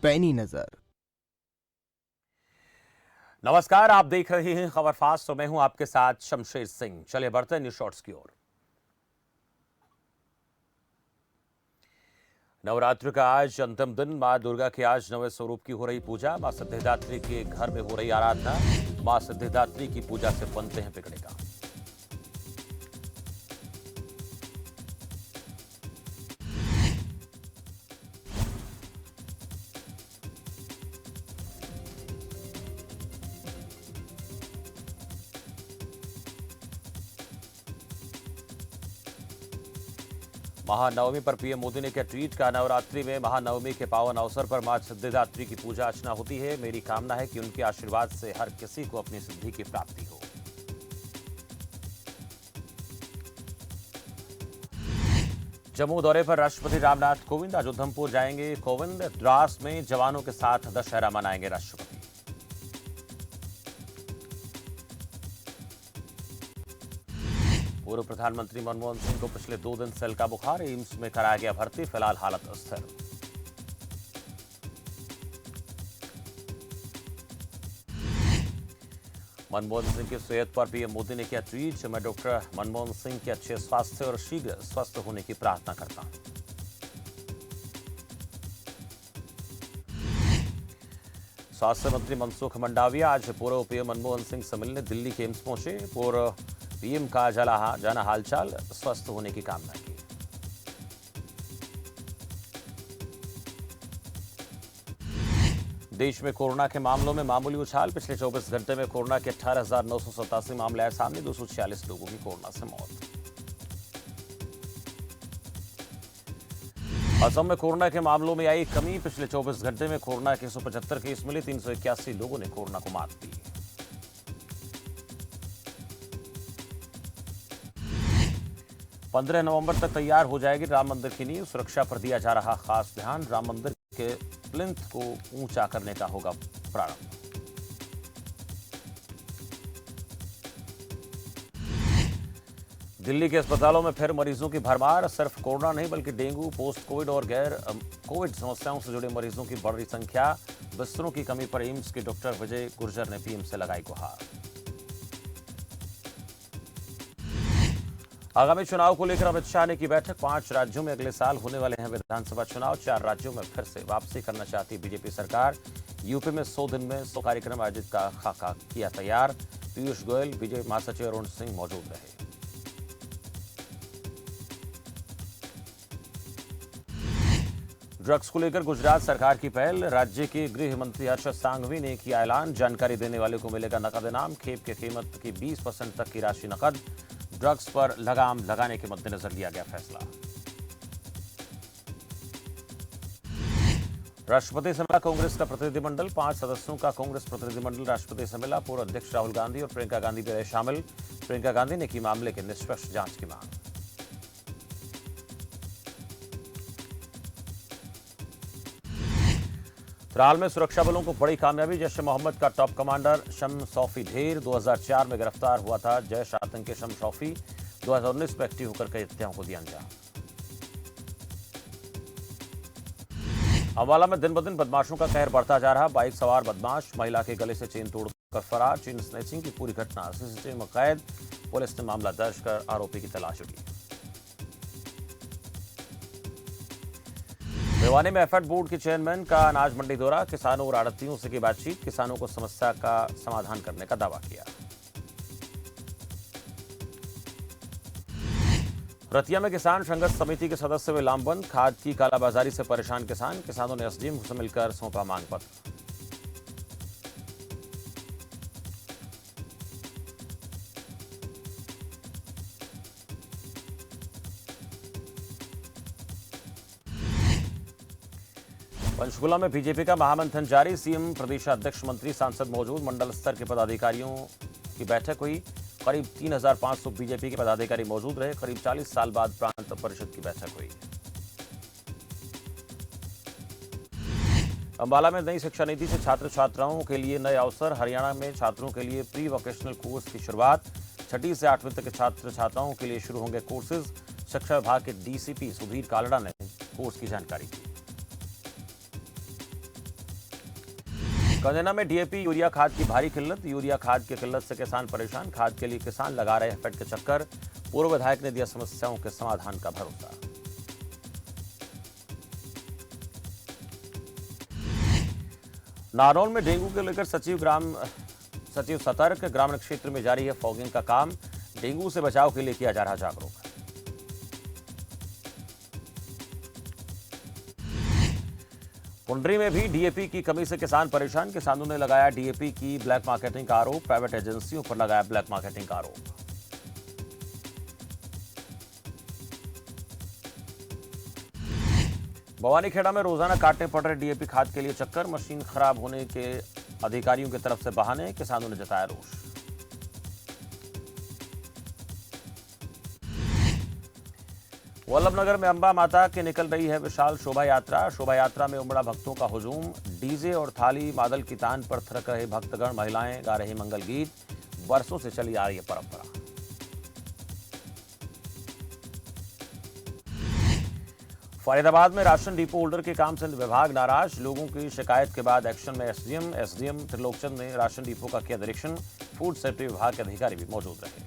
पैनी नजर। नमस्कार, आप देख रहे हैं खबर फास्ट। तो मैं हूं आपके साथ शमशेर सिंह। चलिए बढ़ते हैं न्यूज शॉर्ट्स की ओर। नवरात्र का आज अंतिम दिन। मां दुर्गा के आज नवे स्वरूप की हो रही पूजा। मां सिद्धिदात्री के घर में हो रही आराधना। मां सिद्धिदात्री की पूजा से बनते हैं बिगड़े काम। महानवमी पर पीएम मोदी ने किया ट्वीट का। नवरात्रि में महानवमी के पावन अवसर पर मां सिद्धिदात्री की पूजा अर्चना होती है। मेरी कामना है कि उनके आशीर्वाद से हर किसी को अपनी सिद्धि की प्राप्ति हो। जम्मू दौरे पर राष्ट्रपति रामनाथ कोविंद आज उधमपुर जाएंगे। कोविंद द्रास में जवानों के साथ दशहरा मनाएंगे। राष्ट्रपति पूर्व प्रधानमंत्री मनमोहन सिंह को पिछले 2 दिन से हल्का बुखार। एम्स में कराया गया भर्ती। फिलहाल हालत स्थिर। मनमोहन सिंह की सेहत पर पीएम मोदी ने किया ट्वीट। मैं डॉक्टर मनमोहन सिंह के अच्छे स्वास्थ्य और शीघ्र स्वस्थ होने की प्रार्थना करता हूं। स्वास्थ्य मंत्री मनसुख मंडाविया आज पूर्व पीएम मनमोहन सिंह से मिलने दिल्ली के एम्स पहुंचे। पूर्व पीएम का जाना हालचाल, स्वस्थ होने की कामना की। देश में कोरोना के मामलों में मामूली उछाल। पिछले 24 घंटे में कोरोना के 18,987 मामले आए सामने। 246 लोगों की कोरोना से मौत। असम में कोरोना के मामलों में आई कमी। पिछले 24 घंटे में कोरोना के 175 केस मिले। 381 लोगों ने कोरोना को मात दी। 15 नवंबर तक तैयार हो जाएगी राम मंदिर की नींव। सुरक्षा पर दिया जा रहा खास ध्यान। राम मंदिर के प्लिंथ को ऊंचा करने का होगा प्रारंभ। दिल्ली के अस्पतालों में फिर मरीजों की भरमार। सिर्फ कोरोना नहीं बल्कि डेंगू, पोस्ट कोविड और गैर कोविड समस्याओं से जुड़े मरीजों की बढ़ रही संख्या। बिस्तरों की कमी पर एम्स के डॉक्टर विजय गुर्जर ने पीएम से लगाई गुहार। आगामी चुनाव को लेकर अमित शाह ने की बैठक। 5 राज्यों में अगले साल होने वाले हैं विधानसभा चुनाव। 4 राज्यों में फिर से वापसी करना चाहती बीजेपी सरकार। यूपी में 100 दिन में 100 कार्यक्रम आयोजित का खाका किया तैयार। पीयूष गोयल, विजय महासचिव अरुण सिंह मौजूद रहे। ड्रग्स को लेकर गुजरात सरकार की पहल। राज्य के गृह मंत्री हर्ष सांघवी ने किया ऐलान। जानकारी देने वाले को मिलेगा नकद इनाम। खेप की कीमत की 20% तक की राशि नकद। ड्रग्स पर लगाम लगाने के मद्देनजर लिया गया फैसला। राष्ट्रपति से मिला कांग्रेस का प्रतिनिधिमंडल। 5 सदस्यों का कांग्रेस प्रतिनिधिमंडल राष्ट्रपति से मिला। पूर्व अध्यक्ष राहुल गांधी और प्रियंका गांधी भी रहे शामिल। प्रियंका गांधी ने की मामले के निष्पक्ष जांच की मांग। त्राल में सुरक्षा बलों को बड़ी कामयाबी। जैश ए मोहम्मद का टॉप कमांडर शम सौफी ढेर 2004 में गिरफ्तार हुआ था। जैश आतंकी शम सौफी 2019 में एक्टिव होकर कई हत्याओं को दिया अंजाम। अम्बाला में दिन ब दिन बदमाशों का कहर बढ़ता जा रहा। बाइक सवार बदमाश महिला के गले से चेन तोड़कर फरार। चेन स्नैचिंग की पूरी घटना सीसीटीवी में कैद। पुलिस ने मामला दर्ज कर आरोपी की तलाश की। भिवानी में एफएड बोर्ड के चेयरमैन का अनाज मंडी दौरा। किसानों और आड़तियों से की बातचीत। किसानों को समस्या का समाधान करने का दावा किया। रतिया में किसान संघर्ष समिति के सदस्य हुए लामबंद। खाद की कालाबाजारी से परेशान किसान। किसानों ने एसडीएम से मिलकर सौंपा मांग पत्र। पंचकुला में बीजेपी का महामंथन जारी। सीएम, प्रदेशाध्यक्ष, मंत्री, सांसद मौजूद। मंडल स्तर के पदाधिकारियों की बैठक हुई। करीब 3,500 बीजेपी के पदाधिकारी मौजूद रहे। करीब 40 साल बाद प्रांत परिषद की बैठक हुई। अंबाला में नई शिक्षा नीति से छात्र छात्राओं के लिए नए अवसर। हरियाणा में छात्रों के लिए प्री वोकेशनल कोर्स की शुरुआत। 6ठी से 8वीं तक के छात्र छात्राओं के लिए शुरू होंगे कोर्सेज। शिक्षा विभाग के डीसीपी सुधीर कालड़ा ने कोर्स की जानकारी दी। कंडेना में डीएपी यूरिया खाद की भारी किल्लत। यूरिया खाद की किल्लत से किसान परेशान। खाद के लिए किसान लगा रहे फेड के चक्कर। पूर्व विधायक ने दिया समस्याओं के समाधान का भरोसा। नारनौल में डेंगू को लेकर सचिव सतर्क। ग्रामीण क्षेत्र में जारी है फॉगिंग का काम। डेंगू से बचाव के लिए किया जा रहा जागरूक। कुंडरी में भी डीएपी की कमी से किसान परेशान। किसानों ने लगाया डीएपी की ब्लैक मार्केटिंग का आरोप। प्राइवेट एजेंसियों पर लगाया ब्लैक मार्केटिंग का आरोप। भवानीखेड़ा में रोजाना काटने पड़ रहे डीएपी खाद के लिए चक्कर। मशीन खराब होने के अधिकारियों की तरफ से बहाने। किसानों ने जताया रोष। वल्लभनगर में अंबा माता की निकल रही है विशाल शोभा यात्रा। शोभा यात्रा में उमड़ा भक्तों का हुजूम। डीजे और थाली मादल की तान पर थिरक रहे भक्तगण। महिलाएं गा रही मंगल गीत। वर्षों से चली आ रही है परंपरा। फरीदाबाद में राशन डिपो होल्डर के काम से विभाग नाराज। लोगों की शिकायत के बाद एक्शन में एसडीएम त्रिलोकचंद ने राशन डिपो का किया निरीक्षण। फूड सेफ्टी विभाग के अधिकारी भी मौजूद रहे।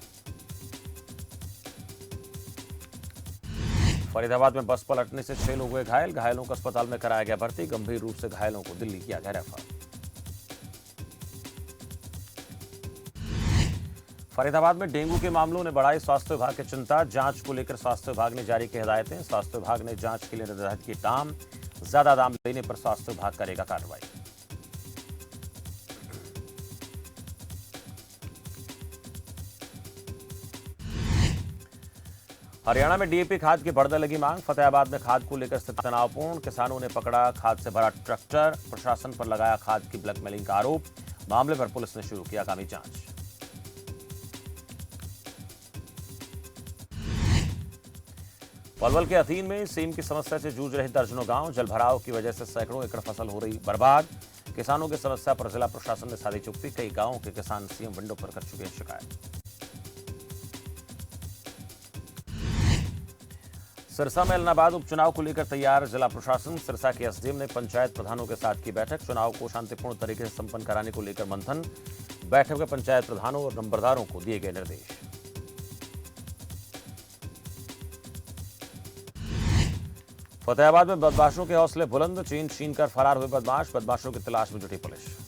फरीदाबाद में बस पलटने से 6 लोग हुए घायल। घायलों को अस्पताल में कराया गया भर्ती। गंभीर रूप से घायलों को दिल्ली किया गया रेफर। फरीदाबाद में डेंगू के मामलों ने बढ़ाई स्वास्थ्य विभाग की चिंता। जांच को लेकर स्वास्थ्य विभाग ने जारी की हिदायतें। स्वास्थ्य विभाग ने जांच के लिए निर्धारित की दाम। ज्यादा दाम लेने पर स्वास्थ्य विभाग करेगा कार्रवाई। हरियाणा में डीएपी खाद की बढ़ने लगी मांग। फतेहाबाद में खाद को लेकर स्थिति तनावपूर्ण। किसानों ने पकड़ा खाद से भरा ट्रैक्टर। प्रशासन पर लगाया खाद की ब्लैकमेलिंग का आरोप। मामले पर पुलिस ने शुरू किया आगामी जांच। पलवल के अथीन में सेम की समस्या से जूझ रहे दर्जनों गांव। जलभराव की वजह से सैकड़ों एकड़ फसल हो रही बर्बाद। किसानों की समस्या पर जिला प्रशासन ने साधी चुप्पी। कई गांवों के किसान सीएम विंडो पर कर चुके हैं शिकायत। सिरसा में एलनाबाद उपचुनाव को लेकर तैयार जिला प्रशासन। सिरसा के एसडीएम ने पंचायत प्रधानों के साथ की बैठक। चुनाव को शांतिपूर्ण तरीके से संपन्न कराने को लेकर मंथन। बैठक में पंचायत प्रधानों और नंबरदारों को दिए गए निर्देश। फतेहाबाद में बदमाशों के हौसले बुलंद। चेन छीन कर फरार हुए बदमाशों की तलाश में जुटी पुलिस।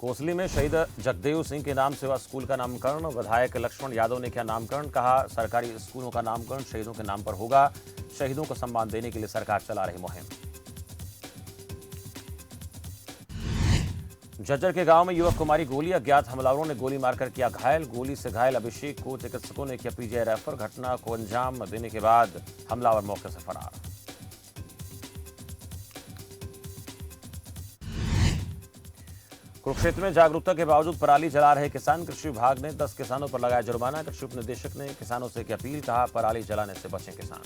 कोसली में शहीद जगदेव सिंह के नाम से हुआ स्कूल का नामकरण। विधायक लक्ष्मण यादव ने किया नामकरण। कहा सरकारी स्कूलों का नामकरण शहीदों के नाम पर होगा। शहीदों को सम्मान देने के लिए सरकार चला रही मुहिम। झज्जर के गांव में युवक कुमारी गोली। अज्ञात हमलावरों ने गोली मारकर किया घायल। गोली से घायल अभिषेक को चिकित्सकों ने किया पीजीआई रेफर। घटना को अंजाम देने के बाद हमलावर मौके से फरार। कुरुक्षेत्र में जागरूकता के बावजूद पराली जला रहे किसान। कृषि विभाग ने 10 किसानों पर लगाया जुर्माना। कृषि उप निदेशक ने किसानों से की अपील। कहा पराली जलाने से बचें किसान।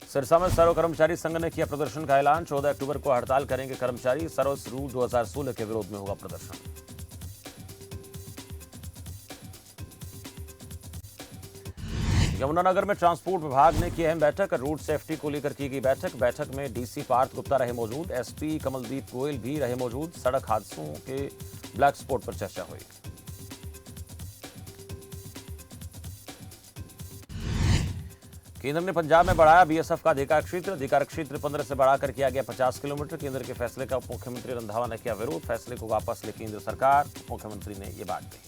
सिरसा में सर्व कर्मचारी संघ ने किया प्रदर्शन का ऐलान। 14 अक्टूबर को हड़ताल करेंगे कर्मचारी। सर्विस रूल 2016 के विरोध में होगा प्रदर्शन। यमुनानगर में ट्रांसपोर्ट विभाग ने की अहम बैठक। रोड सेफ्टी को लेकर की गई बैठक में डीसी पार्थ गुप्ता रहे मौजूद। एसपी कमलदीप गोयल भी रहे मौजूद। सड़क हादसों के ब्लैक स्पॉट पर चर्चा हुई। केंद्र ने पंजाब में बढ़ाया बीएसएफ का अधिकार क्षेत्र 15 से बढ़ाकर किया गया 50 किलोमीटर। केंद्र के फैसले का उप मुख्यमंत्री रंधावा ने किया विरोध। फैसले को वापस ले केंद्र सरकार। मुख्यमंत्री ने यह बात कही।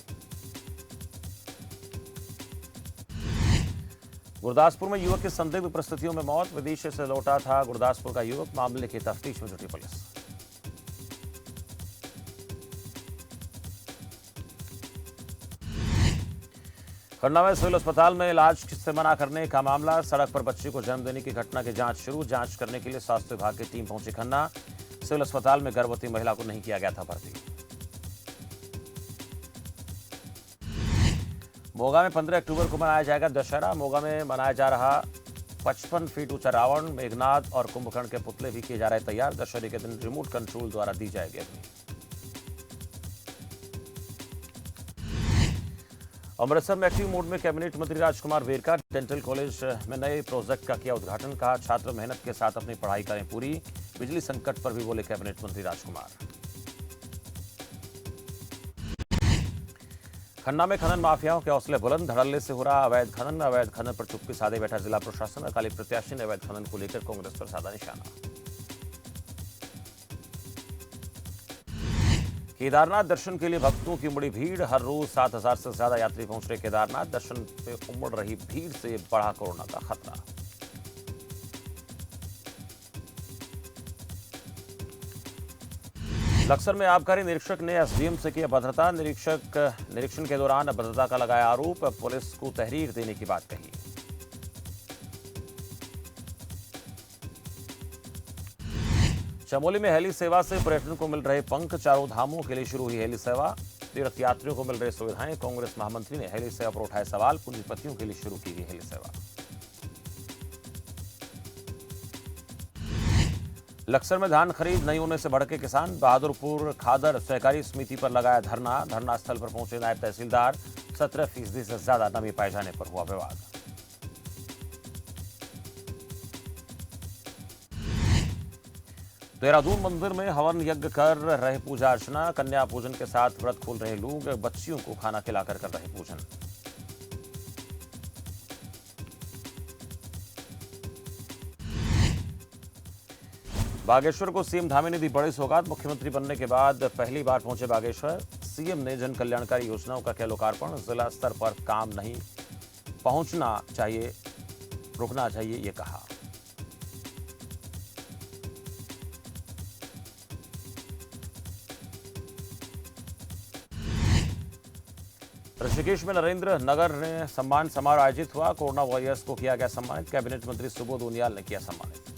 गुरदासपुर में युवक की संदिग्ध परिस्थितियों में मौत। विदेश से लौटा था गुरदासपुर का युवक। मामले की तफ्तीश में जुटी पुलिस। खन्ना में सिविल अस्पताल में इलाज से मना करने का मामला। सड़क पर बच्चे को जन्म देने की घटना की जांच शुरू। जांच करने के लिए स्वास्थ्य विभाग की टीम पहुंची खन्ना। सिविल अस्पताल में गर्भवती महिला को नहीं किया गया था भर्ती। मोगा में 15 अक्टूबर को मनाया जाएगा दशहरा। मोगा में मनाया जा रहा 55 फीट ऊंचा रावण, मेघनाथ और कुंभकर्ण के पुतले भी किए जा रहे तैयार। दशहरे के दिन रिमोट कंट्रोल द्वारा दी जाएगी अग्नि। अमृतसर में एक्टिव मोड में कैबिनेट मंत्री राजकुमार वेरका डेंटल कॉलेज में नए प्रोजेक्ट का किया उद्घाटन। कहा छात्र मेहनत के साथ अपनी पढ़ाई करें पूरी। बिजली संकट पर भी बोले कैबिनेट मंत्री राजकुमार। खन्ना में खनन माफियाओं के हौसले बुलंद। धड़ल्ले से हो रहा अवैध खनन पर चुप्पी साधे बैठा जिला प्रशासन। अकाली प्रत्याशी ने अवैध खनन को लेकर कांग्रेस पर साधा निशाना। केदारनाथ दर्शन के लिए भक्तों की उमड़ी भीड़। हर रोज 7,000 से ज्यादा यात्री पहुंच रहे केदारनाथ। दर्शन पे उमड़ रही भीड़ से बढ़ा कोरोना का खतरा। लक्सर में आबकारी निरीक्षक ने एसडीएम से किया भद्रता। निरीक्षण के दौरान अभद्रता का लगाया आरोप। पुलिस को तहरीर देने की बात कही। चमोली में हेली सेवा से पर्यटन को मिल रहे पंख। चारों धामों के लिए शुरू हुई हेली सेवा। तीर्थ यात्रियों को मिल रही सुविधाएं। कांग्रेस महामंत्री ने हेली सेवा पर उठाए सवाल। पूंजीपतियों के लिए शुरू की गई हेली सेवा। लक्सर में धान खरीद नहीं होने से भड़के किसान। बहादुरपुर खादर सहकारी समिति पर लगाया धरना। धरना स्थल पर पहुंचे नायब तहसीलदार। 17% से ज्यादा नमी पाए जाने पर हुआ विवाद। देहरादून मंदिर में हवन यज्ञ कर रहे पूजा अर्चना। कन्या पूजन के साथ व्रत खोल रहे लोग। बच्चियों को खाना खिलाकर कर रहे पूजन। बागेश्वर को सीएम धामी ने दी बड़ी सौगात। मुख्यमंत्री बनने के बाद पहली बार पहुंचे बागेश्वर। सीएम ने जन कल्याणकारी योजनाओं का किया लोकार्पण। जिला स्तर पर काम नहीं पहुंचना चाहिए, रुकना चाहिए, ये कहा। ऋषिकेश में नरेंद्र नगर में सम्मान समारोह आयोजित हुआ। कोरोना वॉरियर्स को किया गया सम्मानित। कैबिनेट मंत्री सुबोध उनियाल ने किया सम्मानित।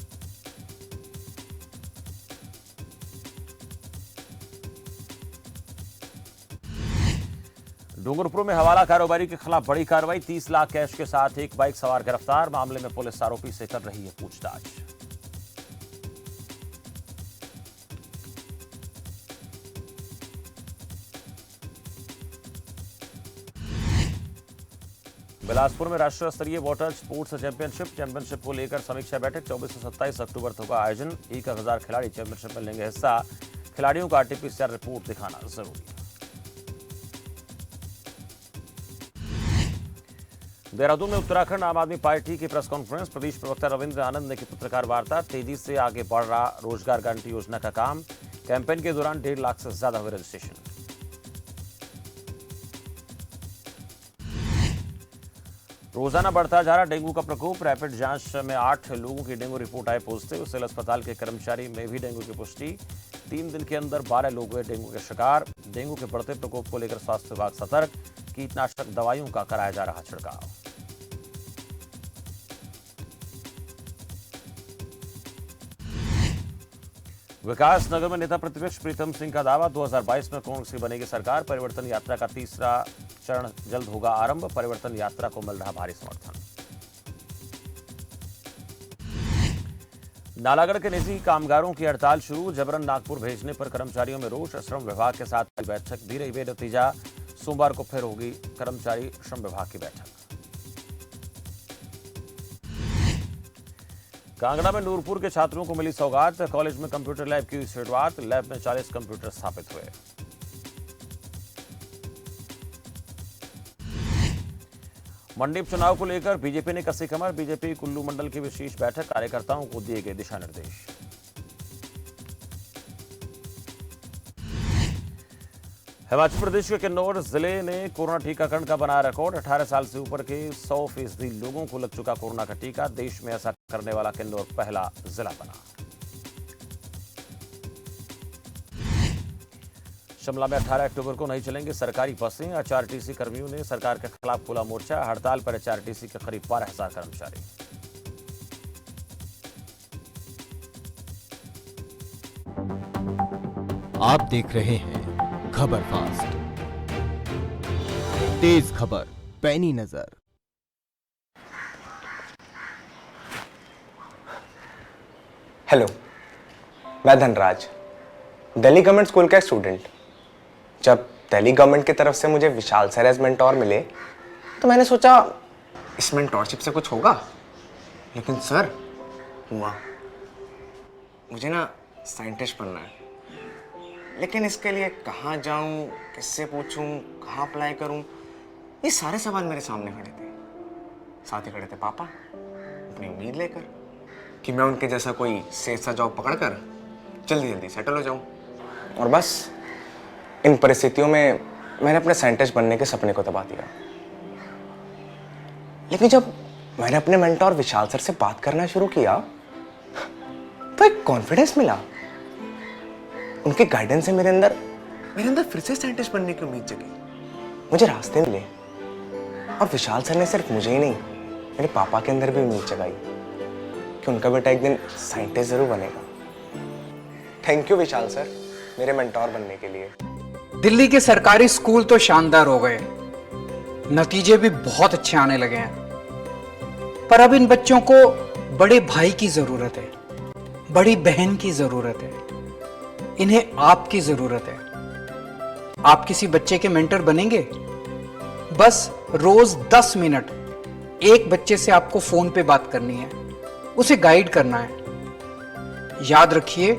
डूंगरपुर में हवाला कारोबारी के खिलाफ बड़ी कार्रवाई। 30 लाख कैश के साथ एक बाइक सवार गिरफ्तार। मामले में पुलिस आरोपी से कर रही है पूछताछ। बिलासपुर में राष्ट्रीय स्तरीय वाटर स्पोर्ट्स चैंपियनशिप को लेकर समीक्षा बैठक। 24 से 27 अक्टूबर तक होगा आयोजन। 1000 खिलाड़ी चैंपियनशिप में लेंगे हिस्सा। खिलाड़ियों का आरटीपीसीआर रिपोर्ट दिखाना जरूरी। देहरादून में उत्तराखंड आम आदमी पार्टी की प्रेस कॉन्फ्रेंस। प्रदेश प्रवक्ता रविंद्र आनंद ने की पत्रकार वार्ता। तेजी से आगे बढ़ रहा रोजगार गारंटी योजना का काम। कैंपेन के दौरान 1.5 लाख से ज्यादा हुए रजिस्ट्रेशन। रोजाना बढ़ता जा रहा डेंगू का प्रकोप। रैपिड जांच में 8 लोगों की डेंगू रिपोर्ट आए पॉजिटिव। सिविल अस्पताल के कर्मचारी में भी डेंगू की पुष्टि। 3 दिन के अंदर 12 लोग हुए डेंगू के शिकार। डेंगू के बढ़ते प्रकोप को लेकर स्वास्थ्य विभाग सतर्क। कीटनाशक दवाइयों का कराया जा रहा छिड़काव। विकास नगर में नेता प्रतिपक्ष प्रीतम सिंह का दावा। 2022 में कांग्रेस की बनेगी सरकार। परिवर्तन यात्रा का तीसरा चरण जल्द होगा आरंभ। परिवर्तन यात्रा को मिल रहा भारी समर्थन। नालागढ़ के निजी कामगारों की हड़ताल शुरू। जबरन नागपुर भेजने पर कर्मचारियों में रोष। श्रम विभाग के साथ बैठक भी रही बेनतीजा। सोमवार को फिर होगी कर्मचारी श्रम विभाग की बैठक। कांगड़ा में नूरपुर के छात्रों को मिली सौगात। कॉलेज में कंप्यूटर लैब की शुरुआत। लैब में 40 कंप्यूटर स्थापित हुए। मंडी उपचुनाव को लेकर बीजेपी ने कसी कमर। बीजेपी कुल्लू मंडल की विशेष बैठक। कार्यकर्ताओं को दिए गए दिशा निर्देश। हिमाचल प्रदेश के किन्नौर जिले ने कोरोना टीकाकरण का बनाया रिकॉर्ड। 18 साल से ऊपर के 100% लोगों को लग चुका कोरोना का टीका। देश में ऐसा करने वाला किन्नौर पहला जिला बना। शिमला में 18 अक्टूबर को नहीं चलेंगे सरकारी बसें। एचआरटीसी कर्मियों ने सरकार के खिलाफ खोला मोर्चा। हड़ताल पर एचआरटीसी के करीब 12,000 कर्मचारी। आप देख रहे हैं खबर फास्ट। तेज खबर, पैनी नजर। हेलो, मैं धनराज, दिल्ली गवर्नमेंट स्कूल का स्टूडेंट। जब दिल्ली गवर्नमेंट की तरफ से मुझे विशाल से अरेंजमेंट और मिले तो मैंने सोचा इस मेंटोरशिप से कुछ होगा, लेकिन सर हुआ। मुझे ना साइंटिस्ट बनना है, लेकिन इसके लिए कहाँ जाऊं, किससे पूछूं, कहाँ अप्लाई करूं, ये सारे सवाल मेरे सामने खड़े थे। साथ ही खड़े थे पापा अपनी उम्मीद लेकर कि मैं उनके जैसा कोई सेफ सा जॉब पकड़कर जल्दी जल्दी सेटल हो जाऊं। और बस इन परिस्थितियों में मैंने अपने साइंटिस्ट बनने के सपने को दबा दिया। लेकिन जब मैंने अपने मेंटोर विशाल सर से बात करना शुरू किया तो एक कॉन्फिडेंस मिला। उनके गाइडेंस से मेरे अंदर फिर से साइंटिस्ट बनने की उम्मीद जगी। मुझे रास्ते मिले और विशाल सर ने सिर्फ मुझे ही नहीं, मेरे पापा के अंदर भी उम्मीद जगाई कि उनका बेटा एक दिन साइंटिस्ट जरूर बनेगा। थैंक यू विशाल सर, मेरे मेंटोर बनने के लिए। दिल्ली के सरकारी स्कूल तो शानदार हो गए, नतीजे भी बहुत अच्छे आने लगे हैं, पर अब इन बच्चों को बड़े भाई की जरूरत है, बड़ी बहन की जरूरत है, इन्हें आपकी जरूरत है। आप किसी बच्चे के मेंटर बनेंगे? बस रोज 10 मिनट एक बच्चे से आपको फोन पे बात करनी है, उसे गाइड करना है। याद रखिए,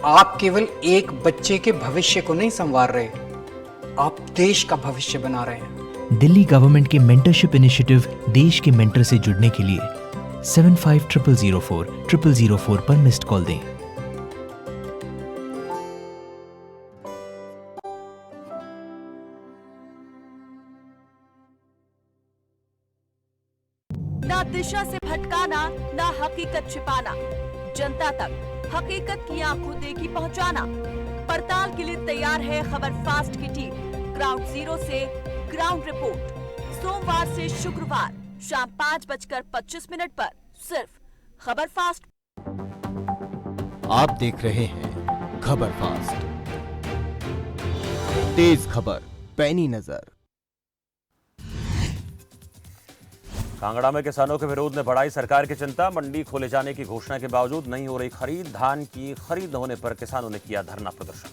आप केवल एक बच्चे के भविष्य को नहीं संवार रहे, आप देश का भविष्य बना रहे हैं। दिल्ली गवर्नमेंट के मेंटरशिप इनिशिएटिव देश के मेंटर से जुड़ने के लिए 750004 पर मिस्ड कॉल दें। ना दिशा से भटकाना, ना हकीकत छिपाना, जनता तक हकीकत की आंखों देखी पहुंचाना। पड़ताल के लिए तैयार है खबर फास्ट की टीम। ग्राउंड जीरो से ग्राउंड रिपोर्ट, सोमवार से शुक्रवार शाम 5:25 पर सिर्फ खबर फास्ट। आप देख रहे हैं खबर फास्ट, तेज खबर पैनी नजर। कांगड़ा में किसानों के विरोध ने बढ़ाई सरकार की चिंता। मंडी खोले जाने की घोषणा के बावजूद नहीं हो रही खरीद। धान की खरीद होने पर किसानों ने किया धरना प्रदर्शन।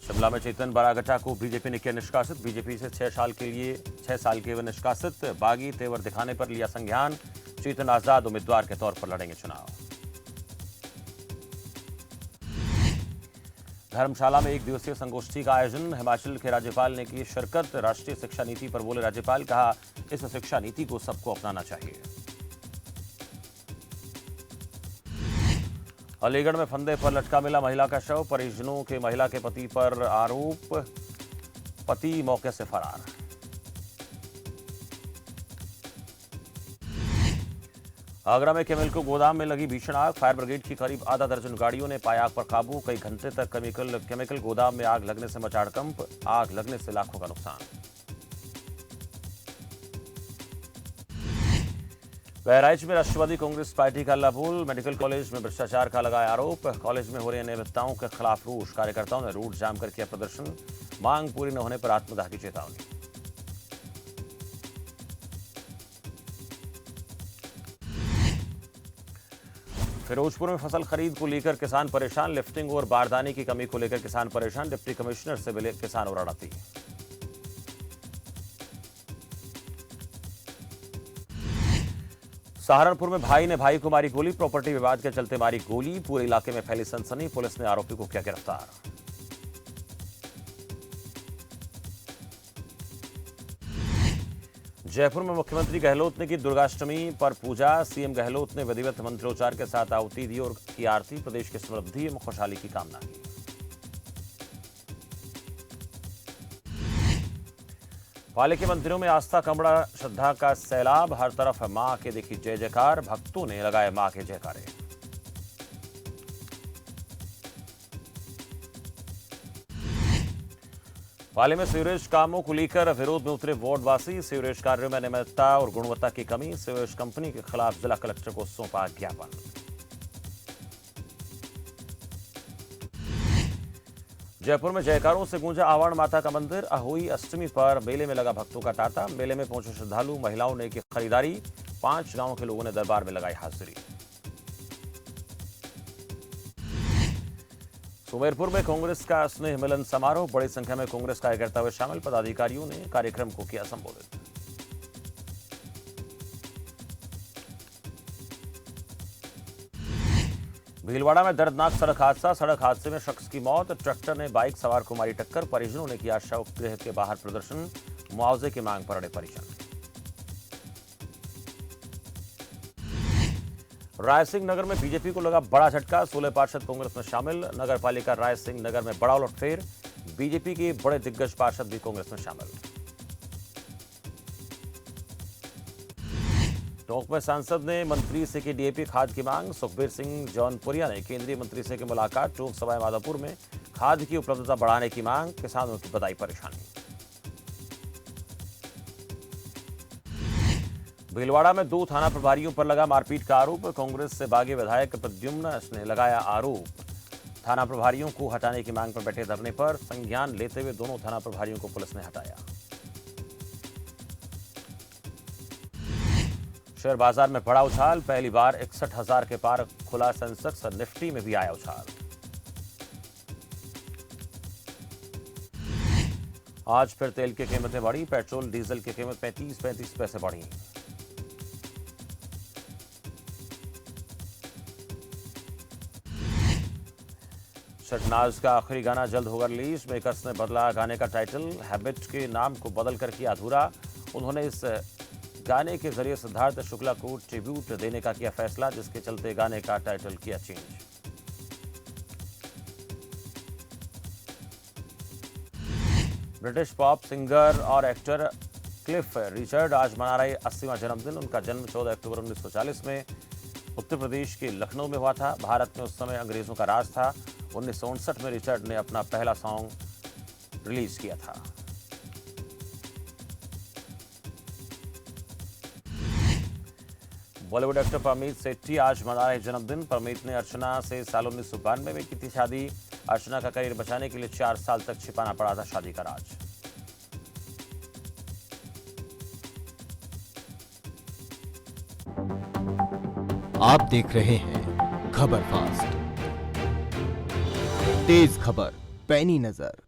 शिमला में चेतन बरागटा को बीजेपी ने किया निष्कासित। बीजेपी से 6 साल के वे निष्कासित। बागी तेवर दिखाने पर लिया संज्ञान। चेतन आजाद उम्मीदवार के तौर पर लड़ेंगे चुनाव। धर्मशाला में एक दिवसीय संगोष्ठी का आयोजन। हिमाचल के राज्यपाल ने की शिरकत। राष्ट्रीय शिक्षा नीति पर बोले राज्यपाल, कहा इस शिक्षा नीति को सबको अपनाना चाहिए। अलीगढ़ में फंदे पर लटका मिला महिला का शव। परिजनों के महिला के पति पर आरोप, पति मौके से फरार। आगरा में केमिकल गोदाम में लगी भीषण आग। फायर ब्रिगेड की करीब आधा दर्जन गाड़ियों ने पाया आग पर काबू। कई घंटे तक केमिकल गोदाम में आग लगने से मचा हड़कंप। आग लगने से लाखों का नुकसान। बहराइच में राष्ट्रवादी कांग्रेस पार्टी का हल्लाबोल। मेडिकल कॉलेज में भ्रष्टाचार का लगाया आरोप। कॉलेज में हो रही अनियमितताओं के खिलाफ रोष। कार्यकर्ताओं ने रूट जाम कर किया प्रदर्शन। मांग पूरी न होने पर आत्मदाह की चेतावनी। फिरोजपुर में फसल खरीद को लेकर किसान परेशान। लिफ्टिंग और बारदाने की कमी को लेकर किसान परेशान। डिप्टी कमिश्नर से मिले किसान और अड़ाती। सहारनपुर में भाई ने भाई को मारी गोली। प्रॉपर्टी विवाद के चलते मारी गोली। पूरे इलाके में फैली सनसनी। पुलिस ने आरोपी को किया गिरफ्तार। जयपुर में मुख्यमंत्री गहलोत ने की दुर्गाष्टमी पर पूजा। सीएम गहलोत ने विधिवत मंत्रोच्चार के साथ आहुति दी और की आरती। प्रदेश की समृद्धि एवं खुशहाली की कामना की। पाले के मंदिरों में आस्था कमड़ा श्रद्धा का सैलाब। हर तरफ मां के देखी जय जयकार। भक्तों ने लगाए मां के जयकारे। पाले में सीवरेज कामों को लेकर विरोध में उतरे वार्डवासी। सीवरेज कार्यों में अनियमितता और गुणवत्ता की कमी। सीवरेज कंपनी के खिलाफ जिला कलेक्टर को सौंपा ज्ञापन। जयपुर में जयकारों से गूंजा आवाण माता का मंदिर। अहोई अष्टमी पर मेले में लगा भक्तों का तांता। मेले में पहुंचे श्रद्धालु। महिलाओं ने की खरीदारी। 5 गांवों के लोगों ने दरबार में लगाई हाजिरी। सुमेरपुर में कांग्रेस का स्नेह मिलन समारोह, बड़ी संख्या में कांग्रेस कार्यकर्ता हुए शामिल, पदाधिकारियों ने कार्यक्रम को किया संबोधित। भीलवाड़ा में दर्दनाक सड़क हादसे में शख्स की मौत, ट्रैक्टर ने बाइक सवार को मारी टक्कर, परिजनों ने किया शव गृह के बाहर प्रदर्शन, मुआवजे की मांग पर अड़े परिजन। रायसिंह नगर में बीजेपी को लगा बड़ा झटका, 16 पार्षद कांग्रेस में शामिल, नगर पालिका रायसिंह नगर में बड़ा उलटफेर, बीजेपी के बड़े दिग्गज पार्षद भी कांग्रेस में शामिल। टोंक में सांसद ने मंत्री से की डीएपी खाद की मांग, सुखबीर सिंह जौनपुरिया ने केंद्रीय मंत्री से की मुलाकात, टोंक सवाई माधोपुर में खाद की उपलब्धता बढ़ाने की मांग, किसानों की बताई परेशानी। भीलवाड़ा में 2 थाना प्रभारियों पर लगा मारपीट का आरोप, कांग्रेस से भागे विधायक प्रद्युम्न ने लगाया आरोप, थाना प्रभारियों को हटाने की मांग पर बैठे धरने पर संज्ञान लेते हुए दोनों थाना प्रभारियों को पुलिस ने हटाया। शेयर बाजार में बड़ा उछाल, पहली बार 61,000 के पार खुला सेंसेक्स, निफ्टी में भी आया उछाल। आज फिर तेल की कीमतें बढ़ी, पेट्रोल डीजल की कीमत में 30-35 पैसे बढ़ी। शहनाज का आखिरी गाना जल्द होगा रिलीज, मेकर्स ने बदला गाने का टाइटल, हैबिट के नाम को बदलकर किया अधूरा। उन्होंने इस गाने के जरिए सिद्धार्थ शुक्ला को ट्रिब्यूट देने का किया फैसला, जिसके चलते गाने का टाइटल किया चेंज। ब्रिटिश पॉप सिंगर और एक्टर क्लिफ रिचर्ड आज मना रहे 80वां जन्मदिन। उनका जन्म 14 अक्टूबर 1940 में उत्तर प्रदेश के लखनऊ में हुआ था। भारत में उस समय अंग्रेजों का राज था। 1959 में रिचर्ड ने अपना पहला सॉन्ग रिलीज किया था। बॉलीवुड एक्टर परमीत सेठी आज मना रहे जन्मदिन। परमीत ने अर्चना से साल 1992 में की थी शादी। अर्चना का करियर बचाने के लिए 4 साल तक छिपाना पड़ा था शादी का राज। आप देख रहे हैं खबर फास्ट, तेज खबर पैनी नजर।